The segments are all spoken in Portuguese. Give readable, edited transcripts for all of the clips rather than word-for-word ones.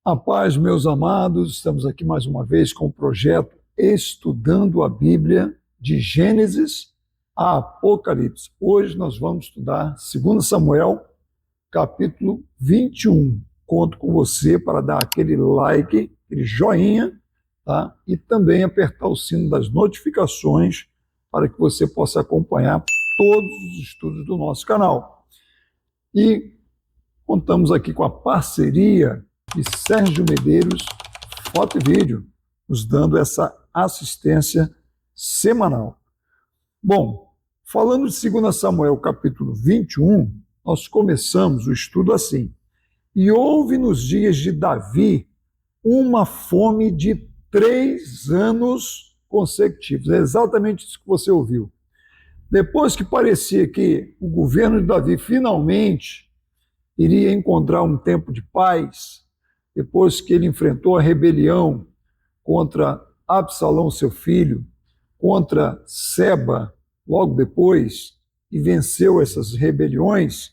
A paz, meus amados, estamos aqui mais uma vez com o projeto Estudando a Bíblia, de Gênesis a Apocalipse. Hoje nós vamos estudar 2 Samuel, capítulo 21. Conto com você para dar aquele like, aquele joinha, tá? E também apertar o sino das notificações para que você possa acompanhar todos os estudos do nosso canal. E contamos aqui com a parceria de Sérgio Medeiros, foto e vídeo, nos dando essa assistência semanal. Bom, falando de 2 Samuel, capítulo 21, nós começamos o estudo assim. E houve nos dias de Davi uma fome de 3 anos consecutivos. É exatamente isso que você ouviu. Depois que parecia que o governo de Davi finalmente iria encontrar um tempo de paz, depois que ele enfrentou a rebelião contra Absalão, seu filho, contra Seba, logo depois, e venceu essas rebeliões,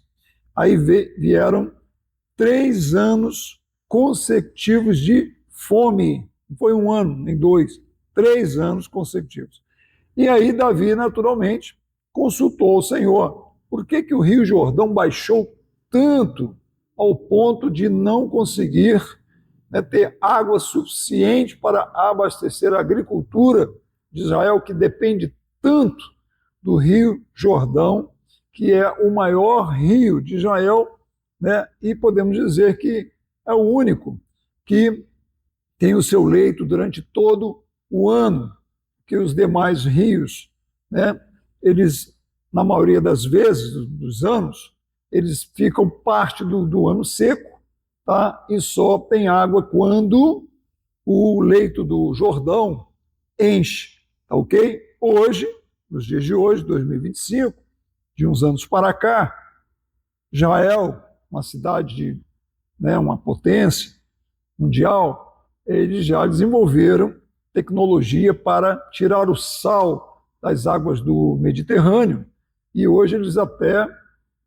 aí vieram 3 anos consecutivos de fome. Não foi 1 ano, nem 2, 3 anos consecutivos. E aí Davi, naturalmente, consultou o Senhor. Por que o Rio Jordão baixou tanto ao ponto de não conseguir ter água suficiente para abastecer a agricultura de Israel, que depende tanto do Rio Jordão, que é o maior rio de Israel, né? E podemos dizer que é o único que tem o seu leito durante todo o ano, que os demais rios, né, eles, na maioria das vezes, dos anos, eles ficam parte do ano seco, tá? E só tem água quando o leito do Jordão enche, tá ok? Hoje, nos dias de hoje, 2025, de uns anos para cá, Israel, uma cidade, né, uma potência mundial, eles já desenvolveram tecnologia para tirar o sal das águas do Mediterrâneo, e hoje eles até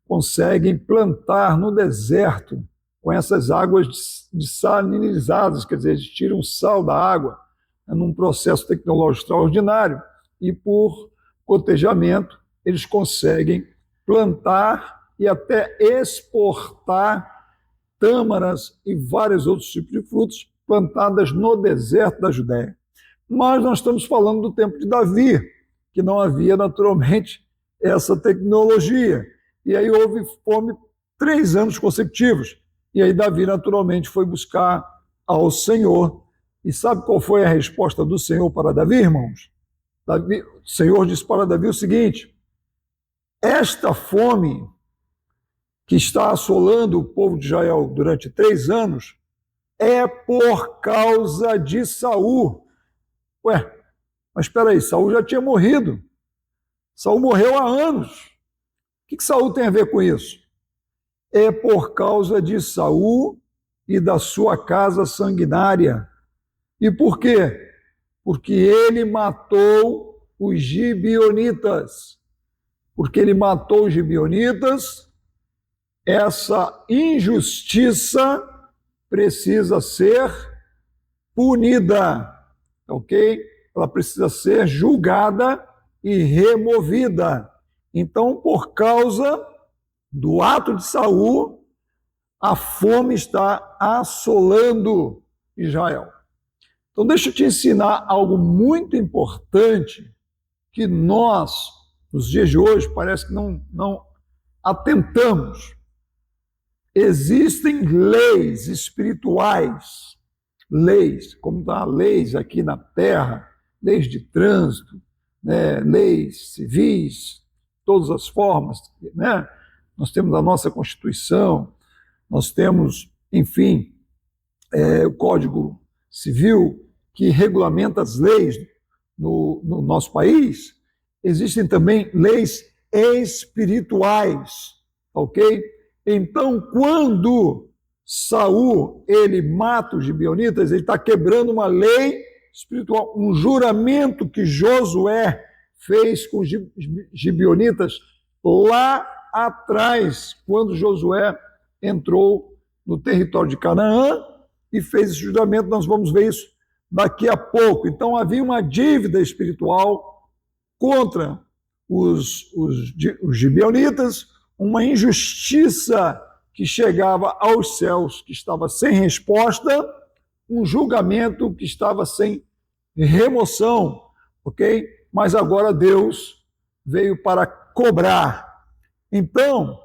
conseguem plantar no deserto com essas águas dessalinizadas, quer dizer, eles tiram o sal da água, num processo tecnológico extraordinário, e por cotejamento eles conseguem plantar e até exportar tâmaras e vários outros tipos de frutos plantadas no deserto da Judéia. Mas nós estamos falando do tempo de Davi, que não havia naturalmente essa tecnologia. E aí houve fome 3 anos consecutivos. E aí Davi naturalmente foi buscar ao Senhor. E sabe qual foi a resposta do Senhor para Davi, irmãos? O Senhor disse para Davi o seguinte: esta fome que está assolando o povo de Israel durante 3 anos é por causa de Saul. Ué, mas espera aí, Saul já tinha morrido. Saul morreu há anos. O que Saul tem a ver com isso? É por causa de Saul e da sua casa sanguinária. E por quê? Porque ele matou os gibeonitas. Porque ele matou os gibeonitas, essa injustiça precisa ser punida, ok? Ela precisa ser julgada e removida. Então, por causa do ato de Saul, a fome está assolando Israel. Então, deixa eu te ensinar algo muito importante que nós, nos dias de hoje, parece que não atentamos. Existem leis espirituais, leis, como há leis aqui na Terra, leis de trânsito, né, leis civis, todas as formas, né? Nós temos a nossa Constituição, nós temos, enfim, o Código Civil, que regulamenta as leis no nosso país. Existem também leis espirituais, ok? Então, quando Saul ele mata os gibeonitas, ele está quebrando uma lei espiritual, um juramento que Josué fez com os gibeonitas lá atrás, quando Josué entrou no território de Canaã, e fez esse julgamento. Nós vamos ver isso daqui a pouco. Então havia uma dívida espiritual contra os gibeonitas, uma injustiça que chegava aos céus, que estava sem resposta, um julgamento que estava sem remoção, ok? Mas agora Deus veio para cobrar. Então,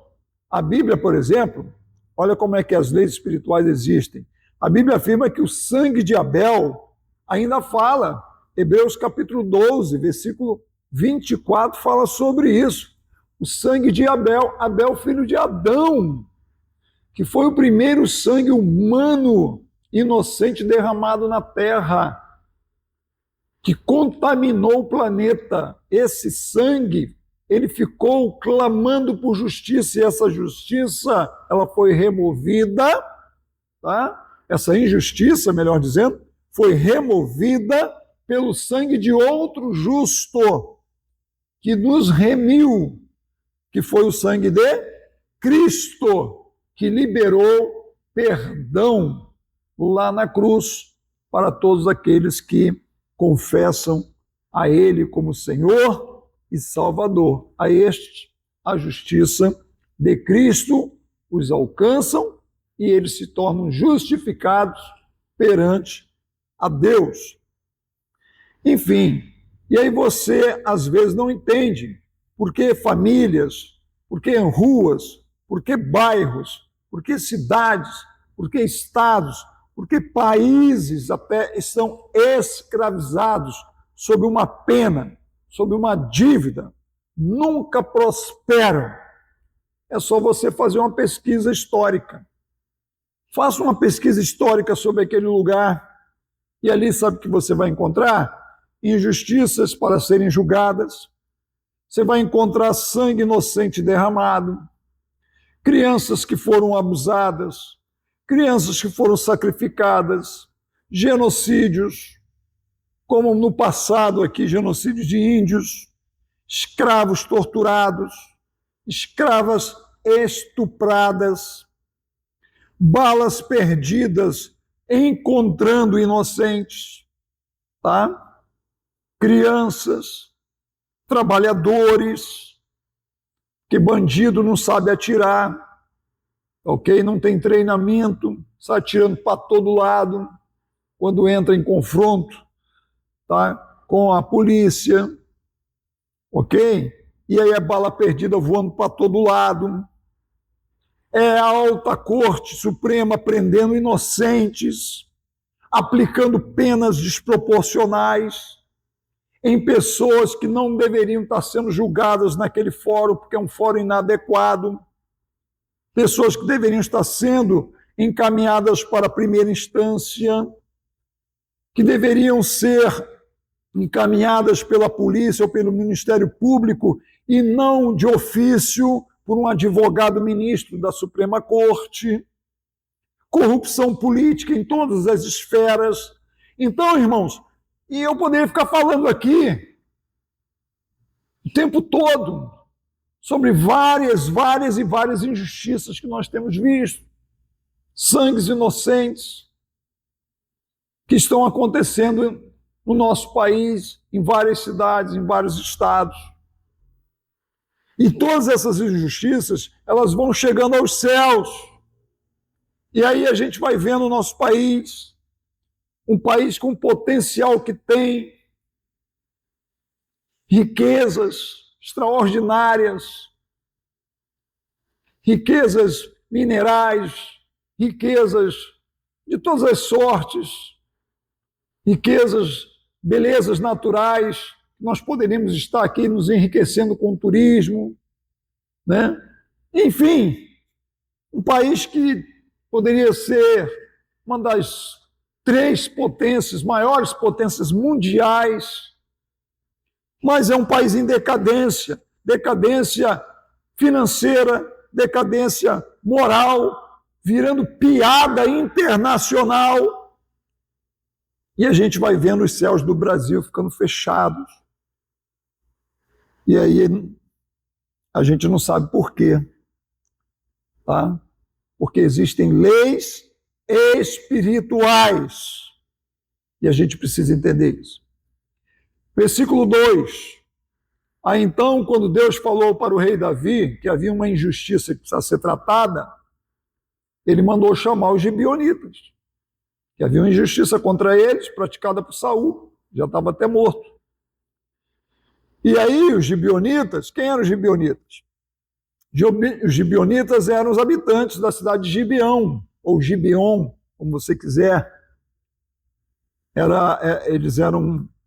a Bíblia, por exemplo, olha como é que as leis espirituais existem. A Bíblia afirma que o sangue de Abel ainda fala. Hebreus capítulo 12, versículo 24, fala sobre isso. O sangue de Abel, Abel filho de Adão, que foi o primeiro sangue humano inocente derramado na terra, que contaminou o planeta. Esse sangue, ele ficou clamando por justiça, e essa justiça, ela foi removida, tá? Essa injustiça, melhor dizendo, foi removida pelo sangue de outro justo, que nos remiu, que foi o sangue de Cristo, que liberou perdão lá na cruz para todos aqueles que confessam a Ele como Senhor e Salvador. A estes, a justiça de Cristo os alcançam e eles se tornam justificados perante a Deus. Enfim, e aí você às vezes não entende por que famílias, por que ruas, por que bairros, por que cidades, por que estados, por que países até estão escravizados sob uma pena, sob uma dívida, nunca prosperam. É só você fazer uma pesquisa histórica. Faça uma pesquisa histórica sobre aquele lugar e ali sabe o que você vai encontrar? Injustiças para serem julgadas. Você vai encontrar sangue inocente derramado, crianças que foram abusadas, crianças que foram sacrificadas, genocídios, como no passado aqui, genocídio de índios, escravos torturados, escravas estupradas, balas perdidas encontrando inocentes, tá? Crianças, trabalhadores, que bandido não sabe atirar, ok? Não tem treinamento, sai atirando para todo lado quando entra em confronto, tá? Com a polícia, ok? E aí é bala perdida voando para todo lado. É a alta corte suprema prendendo inocentes, aplicando penas desproporcionais em pessoas que não deveriam estar sendo julgadas naquele fórum, porque é um fórum inadequado, pessoas que deveriam estar sendo encaminhadas para a primeira instância, que deveriam ser encaminhadas pela polícia ou pelo Ministério Público e não de ofício por um advogado ministro da Suprema Corte, corrupção política em todas as esferas. Então, irmãos, e eu poderia ficar falando aqui o tempo todo sobre várias e várias injustiças que nós temos visto, sangues inocentes que estão acontecendo no nosso país, em várias cidades, em vários estados. E todas essas injustiças, elas vão chegando aos céus. E aí a gente vai vendo o nosso país, um país com o potencial que tem, riquezas extraordinárias, riquezas minerais, riquezas de todas as sortes, riquezas, belezas naturais. Nós poderíamos estar aqui nos enriquecendo com o turismo, né? Enfim, um país que poderia ser uma das 3 potências, maiores potências mundiais, mas é um país em decadência, decadência financeira, decadência moral, virando piada internacional. E a gente vai vendo os céus do Brasil ficando fechados. E aí a gente não sabe por quê, tá? Porque existem leis espirituais. E a gente precisa entender isso. Versículo 2. Aí então, quando Deus falou para o rei Davi que havia uma injustiça que precisava ser tratada, ele mandou chamar os gibeonitas, que havia uma injustiça contra eles, praticada por Saul, já estava até morto. E aí os gibeonitas, quem eram os gibeonitas? Os gibeonitas eram os habitantes da cidade de Gibeão, ou Gibeon, como você quiser. Eles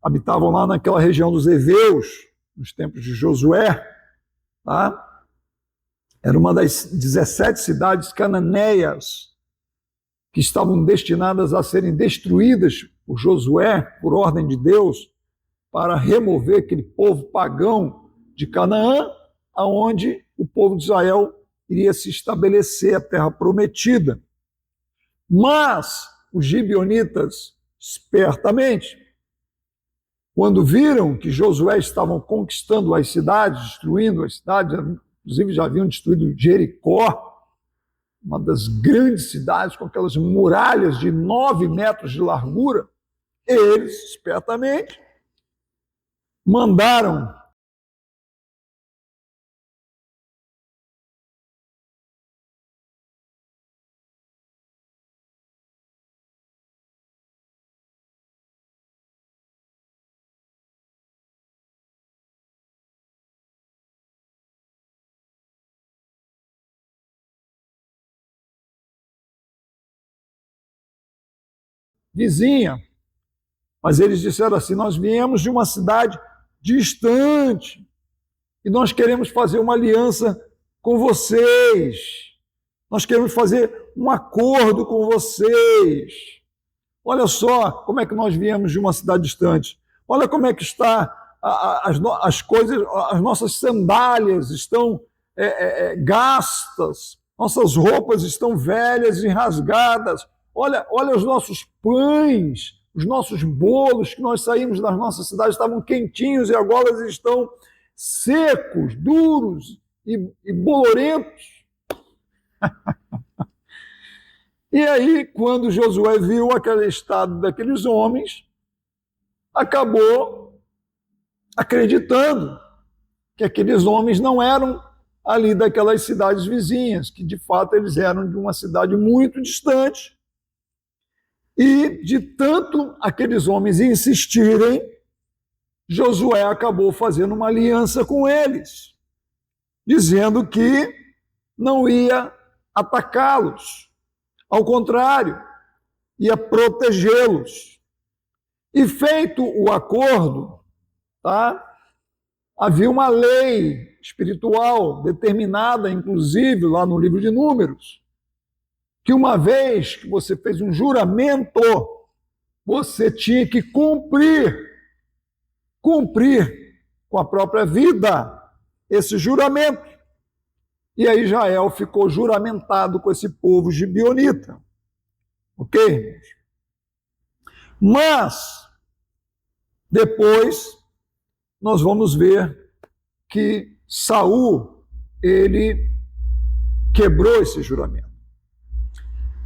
habitavam lá naquela região dos heveus, nos tempos de Josué, tá? Era uma das 17 cidades cananeias que estavam destinadas a serem destruídas por Josué, por ordem de Deus, para remover aquele povo pagão de Canaã, aonde o povo de Israel iria se estabelecer, a terra prometida. Mas os gibeonitas, espertamente, quando viram que Josué estava conquistando as cidades, destruindo as cidades, inclusive já haviam destruído Jericó, uma das grandes cidades com aquelas muralhas de 9 metros de largura, eles, espertamente, mandaram vizinha, mas eles disseram assim: nós viemos de uma cidade distante e nós queremos fazer uma aliança com vocês, nós queremos fazer um acordo com vocês. Olha só como é que nós viemos de uma cidade distante, olha como é que está as coisas, as nossas sandálias estão gastas, nossas roupas estão velhas e rasgadas. Olha os nossos pães, os nossos bolos que nós saímos das nossas cidades estavam quentinhos e agora eles estão secos, duros e bolorentos. E aí, quando Josué viu aquele estado daqueles homens, acabou acreditando que aqueles homens não eram ali daquelas cidades vizinhas, que de fato eles eram de uma cidade muito distante. E de tanto aqueles homens insistirem, Josué acabou fazendo uma aliança com eles, dizendo que não ia atacá-los, ao contrário, ia protegê-los. E feito o acordo, tá? Havia uma lei espiritual determinada, inclusive, lá no livro de Números, que uma vez que você fez um juramento, você tinha que cumprir com a própria vida esse juramento. E aí Israel ficou juramentado com esse povo gibeonita. Ok? Mas, depois, nós vamos ver que Saul, ele quebrou esse juramento.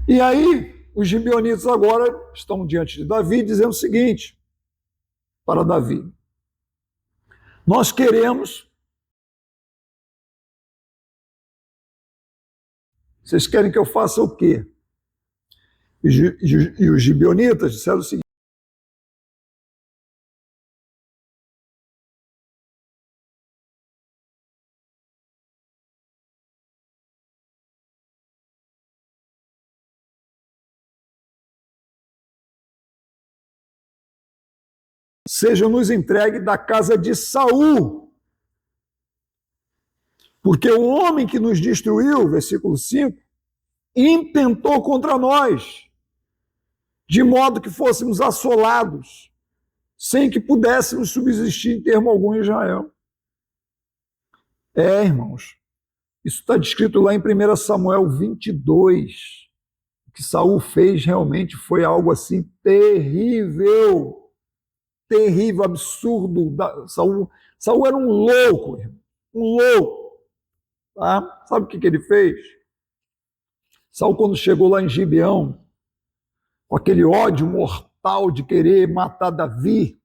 E aí, os gibeonitas agora estão diante de Davi, dizendo o seguinte para Davi: nós queremos. Vocês querem que eu faça o quê? E os gibeonitas disseram o seguinte: seja-nos entregue da casa de Saul, porque o homem que nos destruiu, versículo 5, intentou contra nós, de modo que fôssemos assolados, sem que pudéssemos subsistir em termo algum em Israel. Irmãos, isso está descrito lá em 1 Samuel 22. O que Saul fez realmente foi algo assim terrível, terrível, absurdo. Saul era um louco, irmão, um louco. Tá? Sabe o que ele fez? Saul, quando chegou lá em Gibeão, com aquele ódio mortal de querer matar Davi,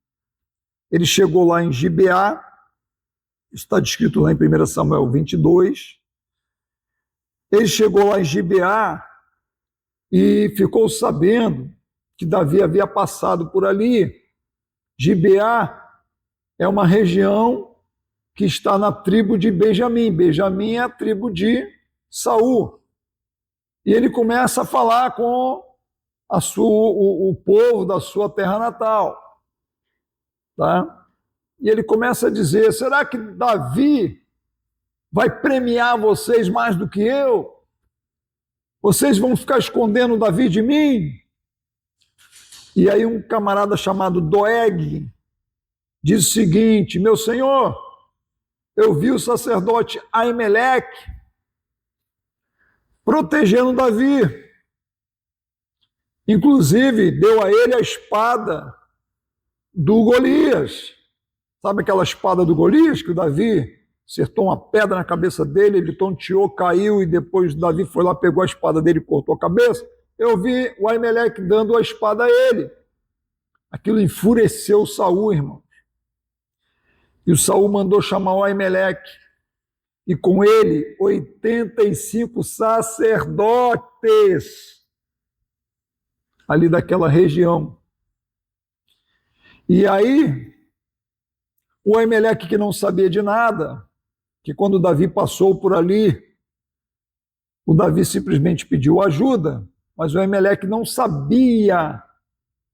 ele chegou lá em Gibeá, está descrito lá em 1 Samuel 22, ele chegou lá em Gibeá e ficou sabendo que Davi havia passado por ali. Gibeá é uma região que está na tribo de Benjamim. Benjamim é a tribo de Saul. E ele começa a falar com o povo da sua terra natal. Tá? E ele começa a dizer, será que Davi vai premiar vocês mais do que eu? Vocês vão ficar escondendo Davi de mim? E aí um camarada chamado Doeg diz o seguinte, meu senhor, eu vi o sacerdote Aimeleque protegendo Davi. Inclusive, deu a ele a espada do Golias. Sabe aquela espada do Golias que o Davi acertou uma pedra na cabeça dele, ele tonteou, caiu e depois Davi foi lá, pegou a espada dele e cortou a cabeça? Eu vi o Aimeleque dando a espada a ele. Aquilo enfureceu Saul, irmão. E o Saul mandou chamar o Aimeleque. E com ele, 85 sacerdotes ali daquela região. E aí, o Aimeleque, que não sabia de nada, que quando Davi passou por ali, o Davi simplesmente pediu ajuda, mas o Aimeleque não sabia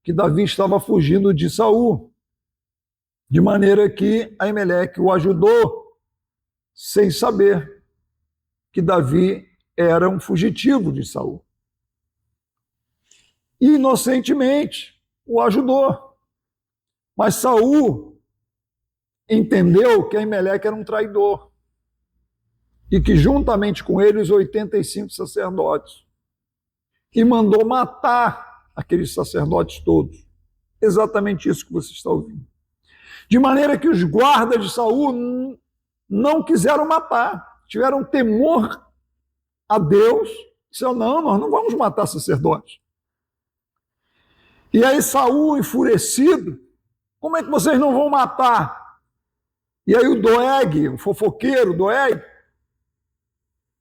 que Davi estava fugindo de Saul. De maneira que Aimeleque o ajudou sem saber que Davi era um fugitivo de Saul. E inocentemente o ajudou. Mas Saul entendeu que Aimeleque era um traidor e que juntamente com ele os 85 sacerdotes, e mandou matar aqueles sacerdotes todos. Exatamente isso que você está ouvindo. De maneira que os guardas de Saul não quiseram matar, tiveram temor a Deus, disseram, não, nós não vamos matar sacerdotes. E aí Saul, enfurecido, como é que vocês não vão matar? E aí o Doeg, o fofoqueiro Doeg,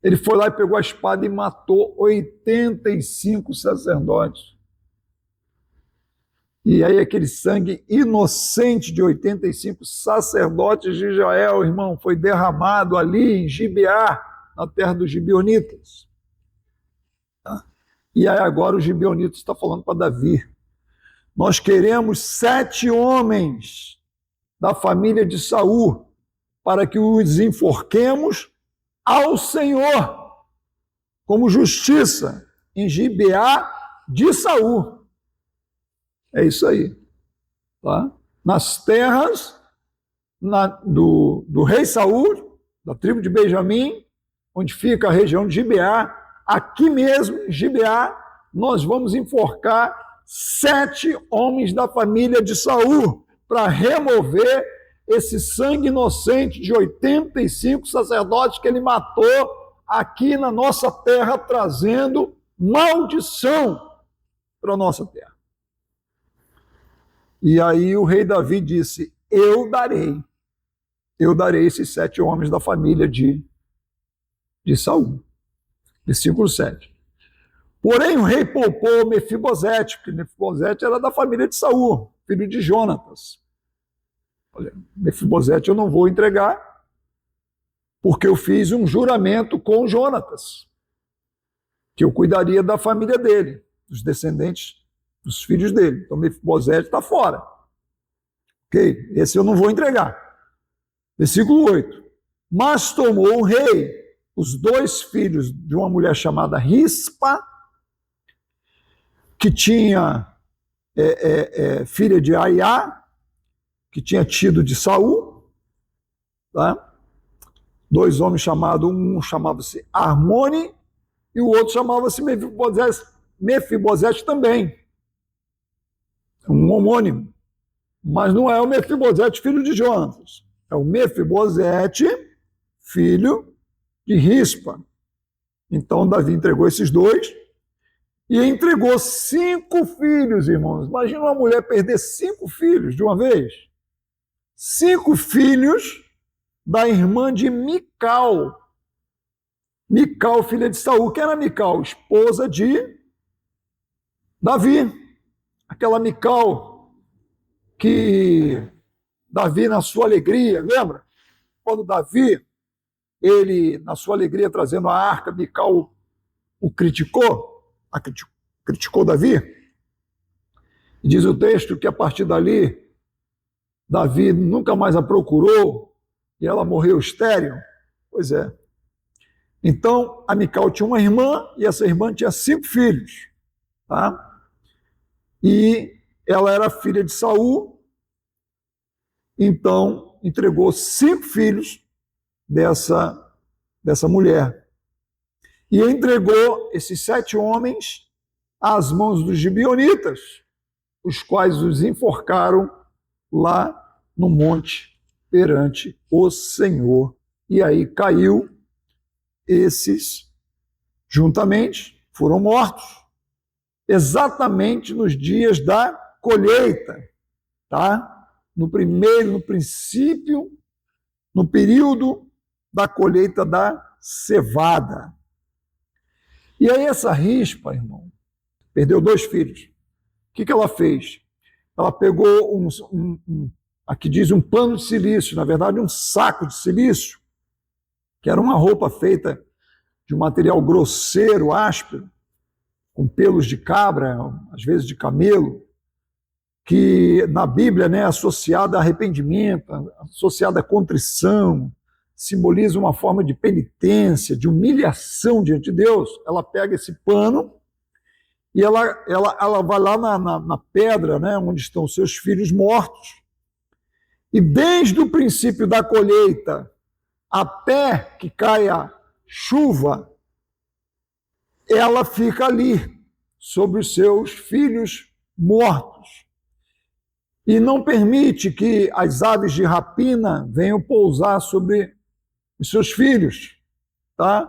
ele foi lá e pegou a espada e matou 85 sacerdotes. E aí aquele sangue inocente de 85 sacerdotes de Israel, irmão, foi derramado ali em Gibeá, na terra dos gibeonitas. E aí agora o gibeonita está falando para Davi, nós queremos 7 homens da família de Saul para que os enforquemos ao Senhor como justiça em Gibeá de Saul. É isso aí. Tá? Nas terras do rei Saul, da tribo de Benjamim, onde fica a região de Gibeá, aqui mesmo, em Gibeá, nós vamos enforcar 7 homens da família de Saul para remover esse sangue inocente de 85 sacerdotes que ele matou aqui na nossa terra, trazendo maldição para a nossa terra. E aí o rei Davi disse, eu darei esses 7 homens da família de Saul. Versículo 7. Porém o rei poupou Mefibosete, porque Mefibosete era da família de Saul, filho de Jonatas. Olha, Mefibosete eu não vou entregar, porque eu fiz um juramento com Jonatas, que eu cuidaria da família dele, dos descendentes dos filhos dele. Então Mefibosete está fora. Ok? Esse eu não vou entregar. Versículo 8. Mas tomou o rei os 2 filhos de uma mulher chamada Rispa, que tinha filha de Aiá, que tinha tido de Saul, tá? 2 homens chamados, um chamava-se Armone e o outro chamava-se Mefibosete também. Um homônimo. Mas não é o Mefibosete, filho de Jonatas. É o Mefibosete, filho de Rispa. Então Davi entregou esses 2 e entregou 5 filhos, irmãos. Imagina uma mulher perder 5 filhos de uma vez. 5 filhos da irmã de Mical. Mical, filha de Saul. Quem era Mical? Esposa de Davi. Aquela Mical que Davi, na sua alegria, lembra? Quando Davi, ele, na sua alegria, trazendo a arca, Mical o criticou Davi. E diz o texto que a partir dali, Davi nunca mais a procurou e ela morreu estéril. Pois é. Então, a Mical tinha uma irmã e essa irmã tinha 5 filhos. Tá? E ela era filha de Saul, então entregou 5 filhos dessa mulher. E entregou esses 7 homens às mãos dos gibeonitas, os quais os enforcaram lá no monte perante o Senhor. E aí caiu, esses juntamente foram mortos, exatamente nos dias da colheita, tá? No princípio, no período da colheita da cevada. E aí essa rispa, irmão, perdeu 2 filhos. O que ela fez? Ela pegou aqui diz um pano de silício, na verdade um saco de silício, que era uma roupa feita de um material grosseiro, áspero, com pelos de cabra, às vezes de camelo, que na Bíblia, né, associada a arrependimento, associada a contrição, simboliza uma forma de penitência, de humilhação diante de Deus. Ela pega esse pano e ela vai lá na pedra, né, onde estão seus filhos mortos, e desde o princípio da colheita até que caia chuva, ela fica ali, sobre os seus filhos mortos. E não permite que as aves de rapina venham pousar sobre os seus filhos, tá?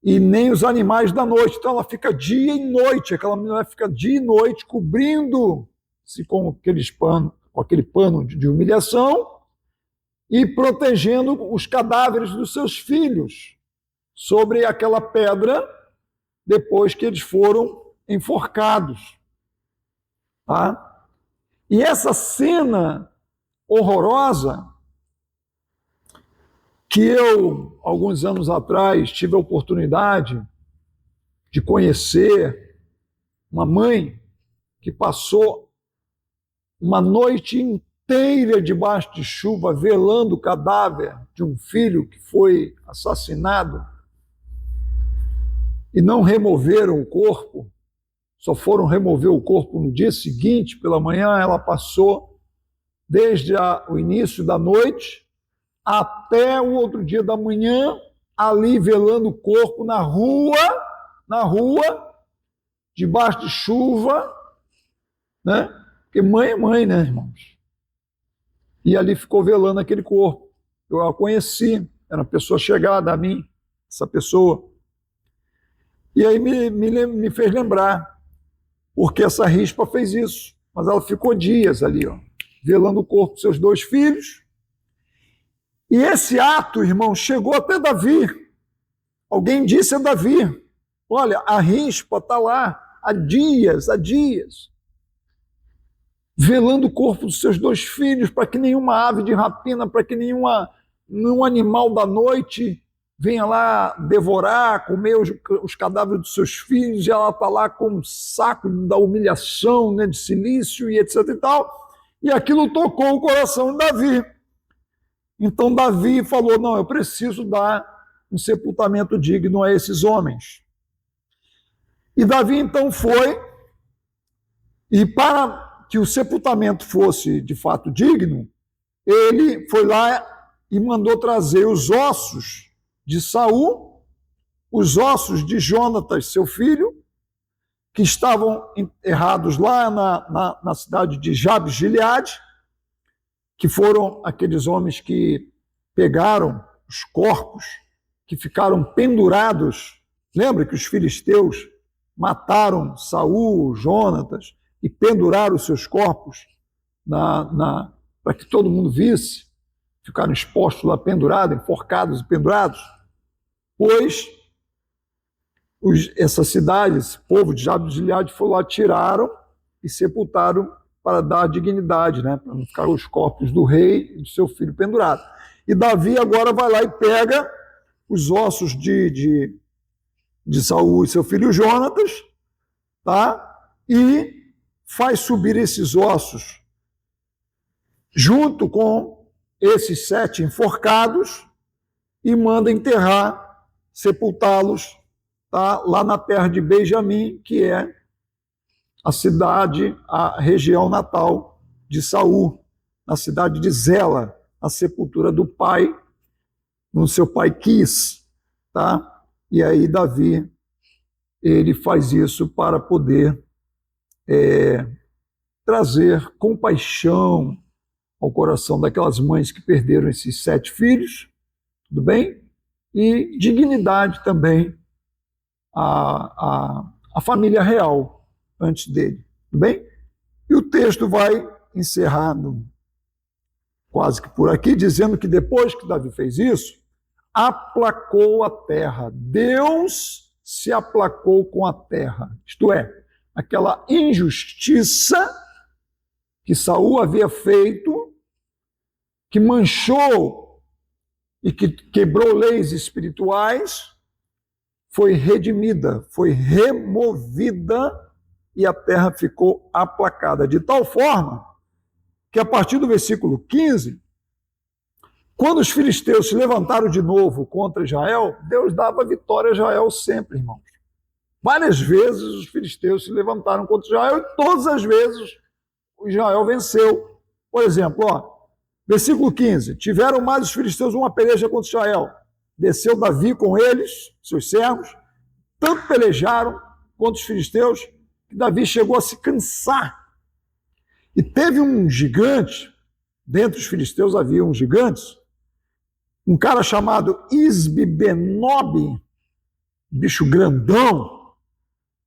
E nem os animais da noite. Então ela fica dia e noite, aquela mulher fica dia e noite cobrindo-se com aquele pano de humilhação e protegendo os cadáveres dos seus filhos sobre aquela pedra depois que eles foram enforcados. Tá? E essa cena horrorosa, que eu, alguns anos atrás, tive a oportunidade de conhecer uma mãe que passou uma noite inteira debaixo de chuva velando o cadáver de um filho que foi assassinado e não removeram o corpo, só foram remover o corpo no dia seguinte, pela manhã. Ela passou desde o início da noite até o outro dia da manhã, ali velando o corpo na rua, debaixo de chuva, né? Porque mãe é mãe, né, irmãos? E ali ficou velando aquele corpo. Eu a conheci, era uma pessoa chegada a mim, essa pessoa. E aí me fez lembrar, porque essa rispa fez isso. Mas ela ficou dias ali, ó, velando o corpo dos seus 2 filhos. E esse ato, irmão, chegou até Davi. Alguém disse a Davi: olha, a rispa está lá há dias, velando o corpo dos seus 2 filhos, para que nenhuma ave de rapina, para que nenhum animal da noite venha lá devorar, comer os cadáveres dos seus filhos. E ela está lá com um saco da humilhação, né, de silício e etc e tal. E aquilo tocou o coração de Davi. Então Davi falou: não, eu preciso dar um sepultamento digno a esses homens. E Davi então foi, e para que o sepultamento fosse de fato digno, ele foi lá e mandou trazer os ossos de Saul, os ossos de Jonatas, seu filho, que estavam enterrados lá na cidade de Jabes-Gileade, que foram aqueles homens que pegaram os corpos, que ficaram pendurados. Lembra que os filisteus mataram Saul, Jonatas e penduraram os seus corpos para que todo mundo visse, ficaram expostos lá pendurados, enforcados e pendurados, pois essa cidade, esse povo de Jabes de Gileade foi lá, tiraram e sepultaram para dar dignidade, né? Para não ficar os corpos do rei e do seu filho pendurados. E Davi agora vai lá e pega os ossos de Saul e seu filho Jonatas, tá? E faz subir esses ossos junto com esses 7 enforcados e manda enterrar, sepultá-los, tá? Lá na terra de Benjamim, que é a cidade, a região natal de Saul, na cidade de Zela, a sepultura do pai, no seu pai quis, tá? E aí Davi, ele faz isso para poder trazer compaixão ao coração daquelas mães que perderam esses 7 filhos, tudo bem? E dignidade também à família real antes dele, tudo bem? E o texto vai encerrando quase que por aqui, dizendo que depois que Davi fez isso, aplacou a terra. Deus se aplacou com a terra. Isto é, aquela injustiça que Saul havia feito, que manchou e que quebrou leis espirituais, foi redimida, foi removida e a terra ficou aplacada. De tal forma que a partir do versículo 15, quando os filisteus se levantaram de novo contra Israel, Deus dava vitória a Israel sempre, irmãos. Várias vezes os filisteus se levantaram contra Israel e todas as vezes Israel venceu. Por exemplo, versículo 15, tiveram mais os filisteus uma peleja contra Israel. Desceu Davi com eles, seus servos, tanto pelejaram contra os filisteus, que Davi chegou a se cansar. E teve um gigante, dentre os filisteus havia uns gigantes, um cara chamado Isbi-Benob, bicho grandão,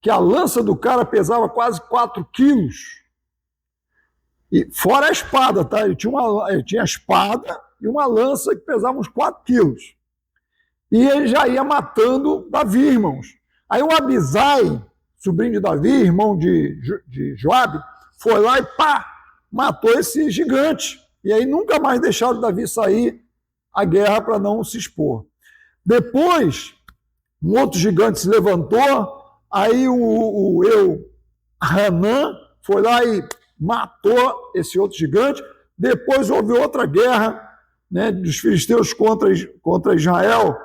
que a lança do cara pesava quase 4 quilos. E fora a espada, tá? Ele tinha a espada e uma lança que pesava uns 4 quilos. E ele já ia matando Davi, irmãos. Aí o Abisai, sobrinho de Davi, irmão de Joabe, foi lá e matou esse gigante. E aí nunca mais deixaram Davi sair à guerra para não se expor. Depois, um outro gigante se levantou, aí o Hanã foi lá e matou esse outro gigante. Depois houve outra guerra, né, dos filisteus contra Israel.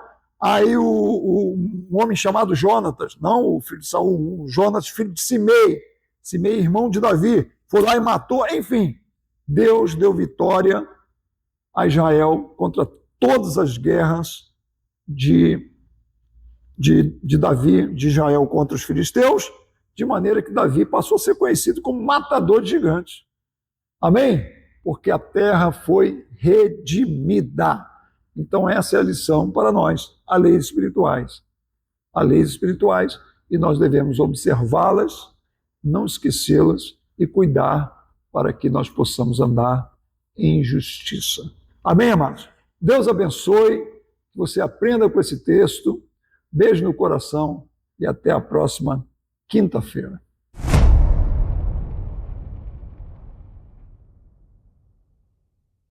Aí um homem chamado Jonatas, não o filho de Saul, o Jonatas, filho de Simei, irmão de Davi, foi lá e matou. Enfim, Deus deu vitória a Israel contra todas as guerras de Davi, de Israel contra os filisteus, de maneira que Davi passou a ser conhecido como matador de gigantes. Amém? Porque a terra foi redimida. Então essa é a lição para nós, as leis espirituais. As leis espirituais, e nós devemos observá-las, não esquecê-las e cuidar para que nós possamos andar em justiça. Amém, amados? Deus abençoe, que você aprenda com esse texto. Beijo no coração e até a próxima quinta-feira.